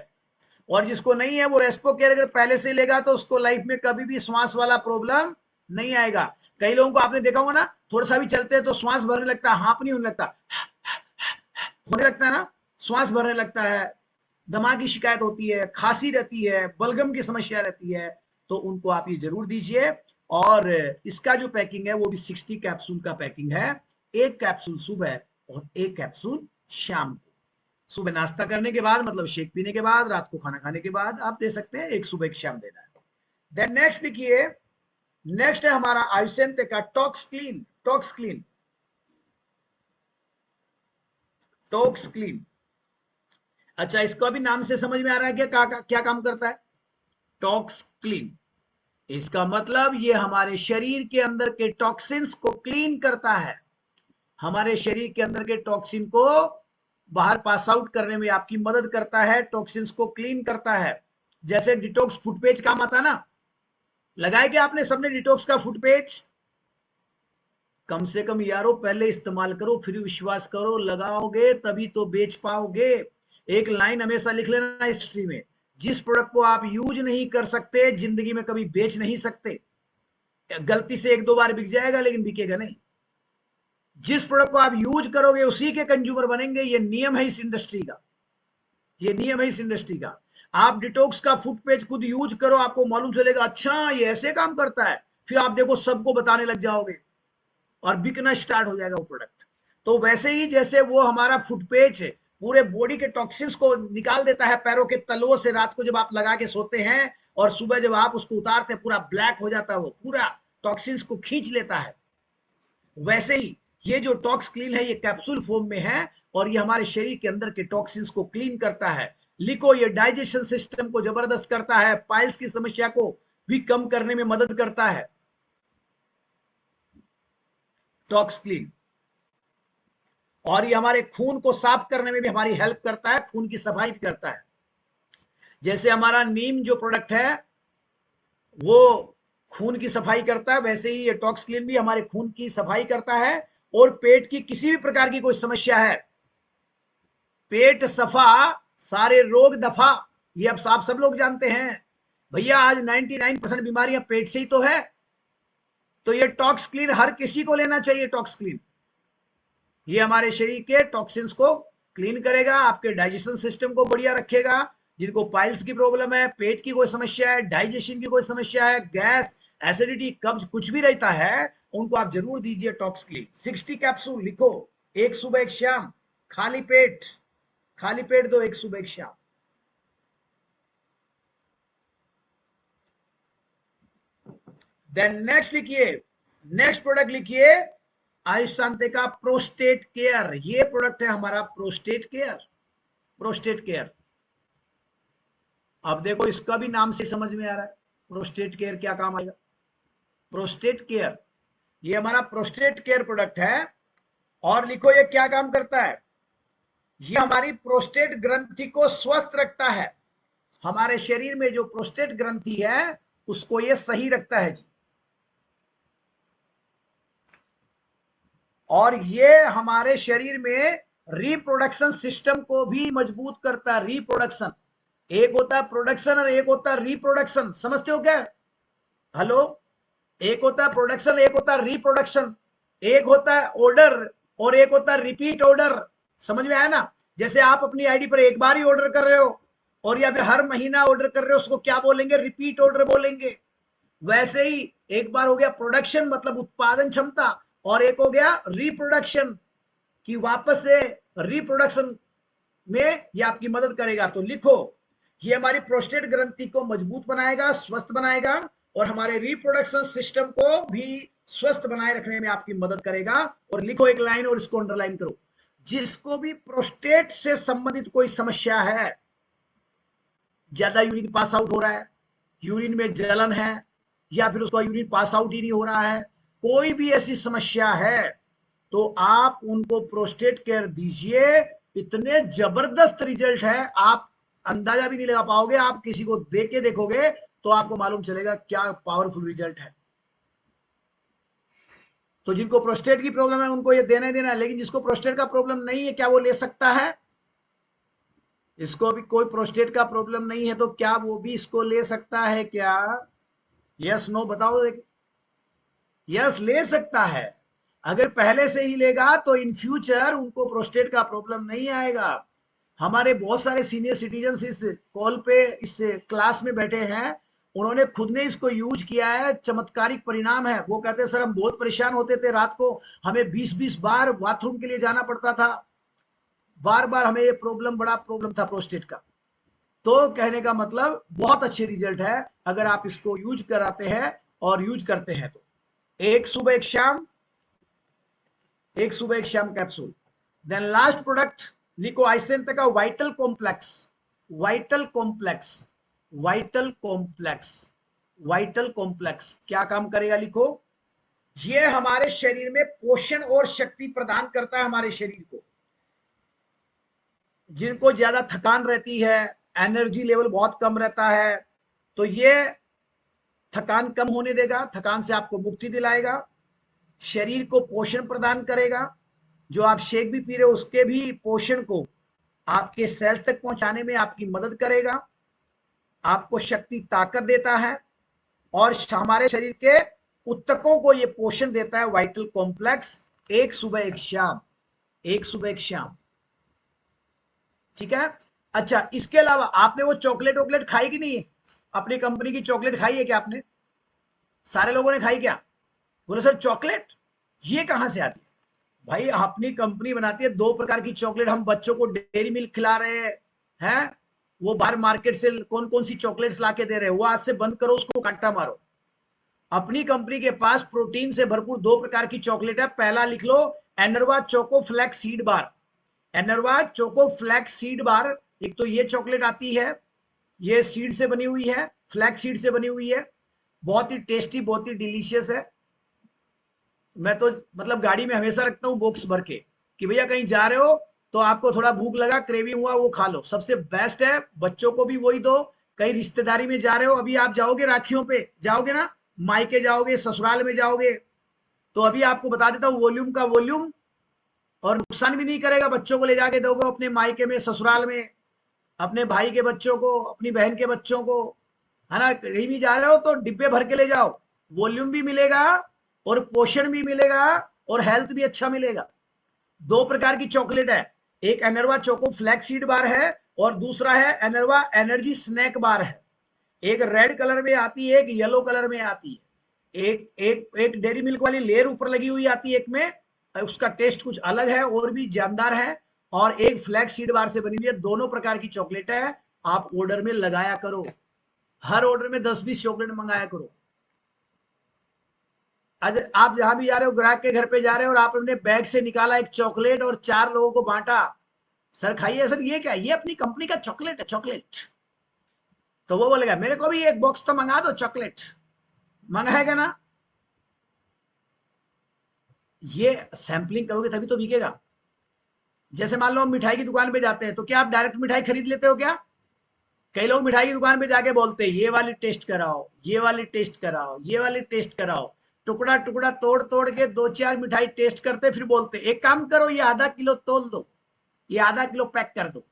और जिसको नहीं है, वो रेस्पो केयर अगर पहले से लेगा तो उसको लाइफ में कभी भी श्वास वाला प्रॉब्लम नहीं आएगा। कई लोगों को आपने देखा होगा ना, थोड़ा सा भी चलते हैं तो श्वास भरने लगता है, हाँफ नहीं होने लगता, होने लगता है ना, श्वास भरने लगता है, दमा की शिकायत होती है, खांसी रहती है, बलगम की समस्या रहती है, तो उनको आप ये जरूर दीजिए। और इसका जो पैकिंग है वो भी 60 कैप्सूल का पैकिंग है। एक कैप्सूल सुबह और एक कैप्सूल शाम को। सुबह नाश्ता करने के बाद, मतलब शेक पीने के बाद, रात को खाना खाने के बाद आप दे सकते हैं। एक सुबह एक शाम देना है। देन नेक्स्ट लिखिए, नेक्स्ट है हमारा आयुषेंते का talks clean. Talks clean, talks clean. अच्छा, इसको अभी नाम से समझ में आ रहा है क्या क्या काम करता है? टॉक्स क्लीन, इसका मतलब ये हमारे शरीर के अंदर के टॉक्सिन्स को क्लीन करता है। हमारे शरीर के अंदर के टॉक्सिन को बाहर पास आउट करने में आपकी मदद करता है, टॉक्सिन्स को क्लीन करता है। जैसे डिटॉक्स फुटपेज काम आता ना, लगाए क्या आपने सबने डिटॉक्स का फुटपेज? कम से कम यारो पहले इस्तेमाल करो, फिर विश्वास करो, लगाओगे तभी तो बेच पाओगे। एक लाइन हमेशा लिख लेना हिस्ट्री में, जिस प्रोडक्ट को आप यूज नहीं कर सकते, जिंदगी में कभी बेच नहीं सकते। गलती से एक दो बार बिक जाएगा लेकिन बिकेगा नहीं। जिस प्रोडक्ट को आप यूज करोगे उसी के कंज्यूमर बनेंगे। ये नियम है इस इंडस्ट्री का, ये नियम है इस इंडस्ट्री का। आप डिटॉक्स का फुट पेज खुद यूज करो, आपको मालूम चलेगा अच्छा ये ऐसे काम करता है, फिर आप देखो सबको बताने लग जाओगे और बिकना स्टार्ट हो जाएगा वो प्रोडक्ट। तो वैसे ही जैसे वो हमारा फुट पेज पूरे बॉडी के टॉक्सिन्स को निकाल देता है पैरों के तलवों से, रात को जब आप लगा के सोते हैं और सुबह जब आप उसको उतारते हैं पूरा ब्लैक हो जाता है, वो पूरा टॉक्सिन्स को खींच लेता है। वैसे ही ये जो टॉक्स क्लीन है, ये कैप्सूल फॉर्म में है और ये हमारे शरीर के अंदर के टॉक्सिन्स को क्लीन करता है। लिखो, ये डाइजेशन सिस्टम को जबरदस्त करता है, पाइल्स की समस्या को भी कम करने में मदद करता है टॉक्स क्लीन। और ये हमारे खून को साफ करने में भी हमारी हेल्प करता है, खून की सफाई भी करता है। जैसे हमारा नीम जो प्रोडक्ट है वो खून की सफाई करता है, वैसे ही ये टॉक्स क्लीन भी हमारे खून की सफाई करता है। और पेट की किसी भी प्रकार की कोई समस्या है, पेट सफा सारे रोग दफा, ये अब आप सब लोग जानते हैं भैया। आज 99% बीमारियां पेट से ही तो है। तो ये टॉक्स क्लीन हर किसी को लेना चाहिए। टॉक्स क्लीन ये हमारे शरीर के टॉक्सिन्स को क्लीन करेगा, आपके डाइजेशन सिस्टम को बढ़िया रखेगा। जिनको पाइल्स की प्रॉब्लम है, पेट की कोई समस्या है, डाइजेशन की कोई समस्या है, गैस, एसिडिटी, कब्ज कुछ भी रहता है, उनको आप जरूर दीजिए टॉक्स क्लीन। 60 कैप्सूल लिखो, एक सुबह एक शाम, खाली पेट, खाली पेट दो एक सुबह एक शाम। देन नेक्स्ट लिखिए, नेक्स्ट प्रोडक्ट लिखिए आयुष शांति का प्रोस्टेट केयर। ये प्रोडक्ट है हमारा प्रोस्टेट केयर। प्रोस्टेट केयर, अब देखो इसका भी नाम से समझ में आ रहा है प्रोस्टेट केयर क्या काम आएगा। प्रोस्टेट केयर, ये हमारा प्रोस्टेट केयर प्रोडक्ट है। और लिखो ये क्या काम करता है। ये हमारी प्रोस्टेट ग्रंथि को स्वस्थ रखता है। हमारे शरीर में जो प्रोस्टेट ग्रंथि है उसको ये सही रखता है जी। और ये हमारे शरीर में रिप्रोडक्शन सिस्टम को भी मजबूत करता है। रिप्रोडक्शन, एक होता है प्रोडक्शन और एक होता है रिप्रोडक्शन, समझते हो क्या? हेलो, एक होता है प्रोडक्शन, एक होता है रिप्रोडक्शन, एक होता है ऑर्डर और एक होता है रिपीट ऑर्डर। समझ में आया ना? जैसे आप अपनी आईडी पर एक बार ही ऑर्डर कर रहे हो और या फिर हर महीना ऑर्डर कर रहे हो, उसको क्या बोलेंगे? रिपीट ऑर्डर बोलेंगे। वैसे ही एक बार हो गया प्रोडक्शन मतलब उत्पादन क्षमता, और एक हो गया रिप्रोडक्शन कि वापस से रिप्रोडक्शन में ये आपकी मदद करेगा। तो लिखो, ये हमारी प्रोस्टेट ग्रंथि को मजबूत बनाएगा, स्वस्थ बनाएगा और हमारे रिप्रोडक्शन सिस्टम को भी स्वस्थ बनाए रखने में आपकी मदद करेगा। और लिखो एक लाइन और इसको अंडरलाइन करो, जिसको भी प्रोस्टेट से संबंधित कोई समस्या है, ज्यादा यूरिन पास आउट हो रहा है, यूरिन में जलन है, या फिर उसका यूरिन पास आउट ही नहीं हो रहा है, कोई भी ऐसी समस्या है तो आप उनको प्रोस्टेट केयर दीजिए। इतने जबरदस्त रिजल्ट है, आप अंदाजा भी नहीं लगा पाओगे। आप किसी को दे के देखोगे तो आपको मालूम चलेगा क्या पावरफुल रिजल्ट है। तो जिनको प्रोस्टेट की प्रॉब्लम है उनको ये देना ही देना है, लेकिन जिसको प्रोस्टेट का प्रॉब्लम नहीं है क्या वो ले सकता है? इसको भी कोई प्रोस्टेट का प्रॉब्लम नहीं है तो क्या वो भी इसको ले सकता है क्या? यस नो बताओ। यस, ले सकता है। अगर पहले से ही लेगा तो इन फ्यूचर उनको प्रोस्टेट का प्रॉब्लम नहीं आएगा। हमारे बहुत सारे सीनियर सिटीजन इस कॉल पे, इस क्लास में बैठे हैं, उन्होंने खुद ने इसको यूज किया है, चमत्कारिक परिणाम है। वो कहते हैं सर हम बहुत परेशान होते थे, रात को हमें 20-20 बार बाथरूम के लिए जाना पड़ता था, बार बार हमें ये प्रॉब्लम, बड़ा प्रॉब्लम था प्रोस्टेट का। तो कहने का मतलब बहुत अच्छे रिजल्ट है अगर आप इसको यूज कराते हैं और यूज करते हैं तो। एक सुबह एक शाम, एक सुबह एक शाम कैप्सूल। देन लास्ट प्रोडक्ट लिखो आइसेंट का vital complex. Vital complex, vital complex, vital complex क्या काम करेगा? लिखो, ये हमारे शरीर में पोषण और शक्ति प्रदान करता है हमारे शरीर को। जिनको ज्यादा थकान रहती है, एनर्जी लेवल बहुत कम रहता है, तो ये थकान कम होने देगा, थकान से आपको मुक्ति दिलाएगा, शरीर को पोषण प्रदान करेगा। जो आप शेक भी पी रहे हो उसके भी पोषण को आपके सेल्स तक पहुंचाने में आपकी मदद करेगा, आपको शक्ति ताकत देता है और हमारे शरीर के ऊतकों को ये पोषण देता है। वाइटल कॉम्प्लेक्स, एक सुबह एक शाम, एक सुबह एक शाम, ठीक है। अच्छा, इसके अलावा आपने वो चॉकलेट वॉकलेट खाई कि नहीं? अपनी कंपनी की चॉकलेट खाई है क्या आपने? सारे लोगों ने खाई क्या? बोले सर चॉकलेट ये कहां से आती है? भाई अपनी कंपनी बनाती है 2 प्रकार की चॉकलेट। हम बच्चों को डेयरी मिल्क खिला रहे हैं, वो बाहर मार्केट से कौन कौन सी चॉकलेट्स लाके दे रहे हैं, वो आज से बंद करो, उसको कांटा मारो। अपनी कंपनी के पास प्रोटीन से भरपूर 2 प्रकार की चॉकलेट है। पहला लिख लो, एनर्वा चोको फ्लैक्स सीड बार। एनर्वा चोको फ्लैक्स सीड बार, एक तो ये चॉकलेट आती है, ये सीड से बनी हुई है, फ्लैक्स सीड से बनी हुई है, बहुत ही टेस्टी, बहुत ही डिलीशियस है। मैं तो मतलब गाड़ी में हमेशा रखता हूँ बॉक्स भर के कि भैया कहीं जा रहे हो तो आपको थोड़ा भूख लगा, क्रेविंग हुआ, वो खा लो। सबसे बेस्ट है, बच्चों को भी वही दो। कहीं रिश्तेदारी में जा रहे हो, अभी आप जाओगे राखियों पे जाओगे ना, मायके जाओगे, ससुराल में जाओगे, तो अभी आपको बता देता हूँ वॉल्यूम का वॉल्यूम, और नुकसान भी नहीं करेगा। बच्चों को ले जाके दोगे अपने मायके में, ससुराल में, अपने भाई के बच्चों को, अपनी बहन के बच्चों को, है ना। कहीं भी जा रहे हो तो डिब्बे भर के ले जाओ, वॉल्यूम भी मिलेगा और पोषण भी मिलेगा और हेल्थ भी अच्छा मिलेगा। 2 प्रकार की चॉकलेट है, एक एनर्वा चोको फ्लैक्स सीड बार है और दूसरा है एनर्वा एनर्जी स्नैक बार है। एक रेड कलर में आती है, एक येलो कलर में आती है। एक डेयरी मिल्क वाली लेयर ऊपर लगी हुई आती है, एक में उसका टेस्ट कुछ अलग है और भी जानदार है, और एक फ्लैक्स सीड बार से बनी हुई है। दोनों प्रकार की चॉकलेट है, आप ऑर्डर में लगाया करो, हर ऑर्डर में 10-20 चॉकलेट मंगाया करो। आज आप जहां भी जा रहे हो, ग्राहक के घर पे जा रहे हो और आप अपने बैग से निकाला एक चॉकलेट और 4 लोगों को बांटा, सर खाइए, सर ये क्या, ये अपनी कंपनी का चॉकलेट है, चॉकलेट। तो वो बोलेगा मेरे को भी एक बॉक्स तो मंगा दो चॉकलेट, मंगाएगा ना। ये सैंपलिंग करोगे तभी तो बिकेगा। जैसे मान लो हम मिठाई की दुकान पे जाते हैं, तो क्या आप डायरेक्ट मिठाई खरीद लेते हो क्या? कई लोग मिठाई की दुकान पे जाके बोलते हैं ये वाली टेस्ट कराओ, ये वाली टेस्ट कराओ, ये वाली टेस्ट कराओ, टुकड़ा टुकड़ा तोड़ तोड़ के 2-4 मिठाई टेस्ट करते, फिर बोलते एक काम करो ये आधा किलो तोल दो, ये आधा किलो पैक कर दो,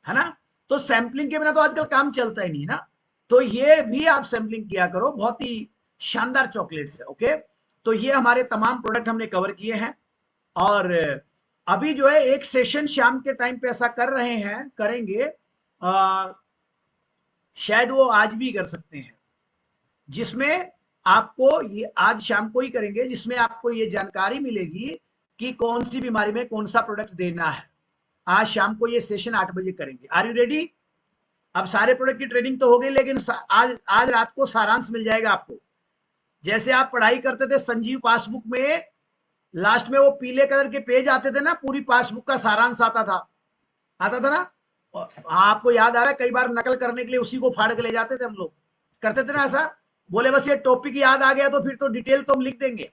है ना। तो सैंपलिंग के बिना तो आजकल काम चलता ही नहीं ना। तो ये भी आप सैंपलिंग किया करो, बहुत ही शानदार चॉकलेट्स है। ओके, तो ये हमारे तमाम प्रोडक्ट हमने कवर किए हैं। और अभी जो है एक सेशन शाम के टाइम पे ऐसा कर रहे हैं, करेंगे, शायद वो आज भी कर सकते हैं, जिसमें आपको ये आज शाम को ही करेंगे, जिसमें आपको ये जानकारी मिलेगी कि कौन सी बीमारी में कौन सा प्रोडक्ट देना है। आज शाम को ये सेशन 8 बजे करेंगे। Are you ready? अब सारे प्रोडक्ट की ट्रेनिंग तो हो गई, लेकिन आज रात को सारांश मिल जाएगा आपको। जैसे आप पढ़ाई करते थे संजीव पासबुक में, लास्ट में वो पीले कलर के पेज आते थे ना, पूरी पासबुक का सारांश आता था ना। आपको याद आ रहा है, कई बार नकल करने के लिए उसी को फाड़ के ले जाते थे हम लोग, करते थे ना ऐसा, बोले बस ये टॉपिक याद आ गया तो फिर तो डिटेल तो हम लिख देंगे।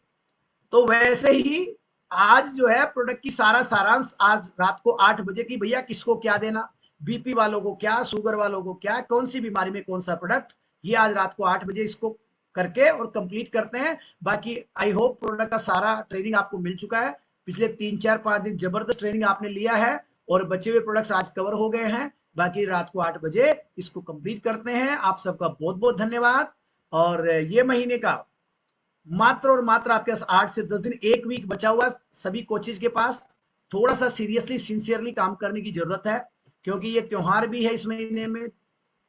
तो वैसे ही आज जो है प्रोडक्ट की सारा सारांश आज रात को 8 बजे की, भैया किसको क्या देना, बीपी वालों को क्या, शुगर वालों को क्या, कौन सी बीमारी में कौन सा प्रोडक्ट, ये आज रात को 8 बजे इसको करके और कंप्लीट करते हैं। बाकी आई होप प्रोडक्ट का सारा ट्रेनिंग आपको मिल चुका है। पिछले 3-4-5 दिन जबरदस्त ट्रेनिंग आपने लिया है और बचे हुए प्रोडक्ट्स आज कवर हो गए हैं। बाकी रात को 8 बजे इसको कंप्लीट करते हैं। आप सबका बहुत बहुत धन्यवाद। और ये महीने का मात्र और मात्र आपके पास 8 से 10 दिन, एक वीक बचा हुआ सभी कोचेज के पास। थोड़ा सा सीरियसली सिंसियरली काम करने की जरूरत है, क्योंकि ये त्योहार भी है इस महीने में,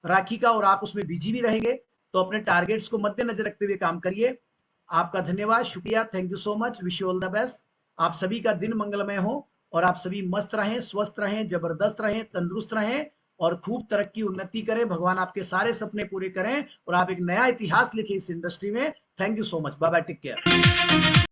राखी का, और आप उसमें बिजी भी रहेंगे। तो अपने टारगेट्स को मद्देनजर रखते हुए काम करिए। आपका धन्यवाद, शुक्रिया, thank you so much, wish you all the best. आप सभी का दिन मंगलमय हो और आप सभी मस्त रहें, स्वस्थ रहें, जबरदस्त रहें, तंदुरुस्त रहें और खूब तरक्की उन्नति करें। भगवान आपके सारे सपने पूरे करें और आप एक नया इतिहास लिखें इस इंडस्ट्री में। Thank you so much, bye bye, take care.